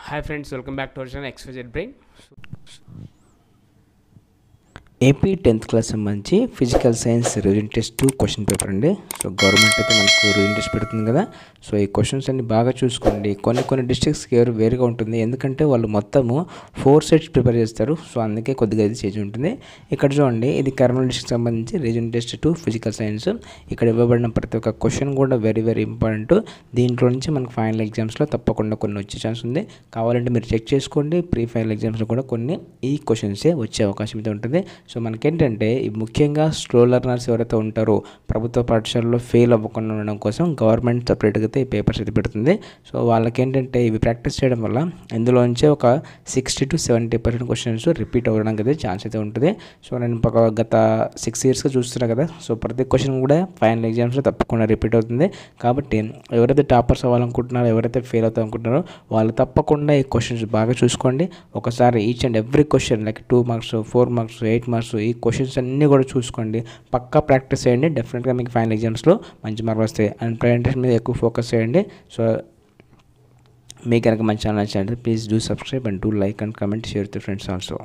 Hi friends, welcome back to our channel XYZ Brain. AP 10th class సంబంధించి physical science revision test 2 question paper అండి. So government అయితే మనకు revision test పెడుతుంది కదా. So ఈ questions అన్ని బాగా చూసుకోండి. కొన్ని డిస్ట్రిక్ట్స్కి వేరుగా ఉంటుంది, ఎందుకంటే వాళ్ళు మొత్తము 4 సెట్స్ ప్రిపేర్ చేస్తారు. సో అందుకే కొద్దిగా ఇది చేంజ్ ఉంటుంది. ఇక్కడ చూడండి, ఇది కర్నూలు డిస్ట్రిక్ట్ సంబంధించి రివిజన్ టెస్ట్ 2 ఫిజికల్ సైన్స్. ఇక్కడ ఇవ్వబడిన ప్రతి ఒక్క క్వశ్చన్ కూడా వెరీ ఇంపార్టెంట్. దీంట్లో నుంచి మనకు ఫైనల్ ఎగ్జామ్స్లో తప్పకుండా కొన్ని వచ్చే ఛాన్స్ ఉంది. కావాలంటే మీరు చెక్ చేసుకోండి. ప్రీ ఫైనల్ ఎగ్జామ్స్లో కూడా కొన్ని ఈ క్వశ్చన్సే వచ్చే అవకాశం అయితే ఉంటుంది. సో మనకేంటంటే ముఖ్యంగా స్లో లెర్నర్స్ ఎవరైతే ఉంటారో ప్రభుత్వ పాఠశాలలో ఫెయిల్ అవ్వకుండా ఉండడం కోసం గవర్నమెంట్ సపరేట్గా అయితే ఈ పేపర్స్ అయితే పెడుతుంది. సో వాళ్ళకేంటంటే ఇవి ప్రాక్టీస్ చేయడం వల్ల ఇందులోంచే ఒక 60 to 70% క్వశ్చన్స్ రిపీట్ అవ్వడానికి అయితే ఛాన్స్ అయితే ఉంటుంది. సో నేను గత 6 ఇయర్స్గా చూస్తున్నా కదా. సో ప్రతి క్వశ్చన్ కూడా ఫైనల్ ఎగ్జామ్స్లో తప్పకుండా రిపీట్ అవుతుంది. కాబట్టి ఎవరైతే టాపర్స్ అవ్వాలనుకుంటున్నారో, ఎవరైతే ఫెయిల్ అవుతాం అనుకుంటున్నారో వాళ్ళు తప్పకుండా ఈ క్వశ్చన్స్ బాగా చూసుకోండి. ఒకసారి each and every question like 2 marks 4 marks 8 marks ఈ క్వశ్చన్స్ అన్నీ కూడా చూసుకోండి. పక్కా ప్రాక్టీస్ చేయండి. డెఫినెట్గా మీకు ఫైనల్ ఎగ్జామ్స్లో మంచి మార్క్స్ వస్తాయి. అండ్ ప్రజెంటేషన్ మీద ఎక్కువ ఫోకస్ చేయండి. సో మీకు కనుక మంచి ఛానల్ నచ్చినట్లయితే please do subscribe and do like and comment share with friends also.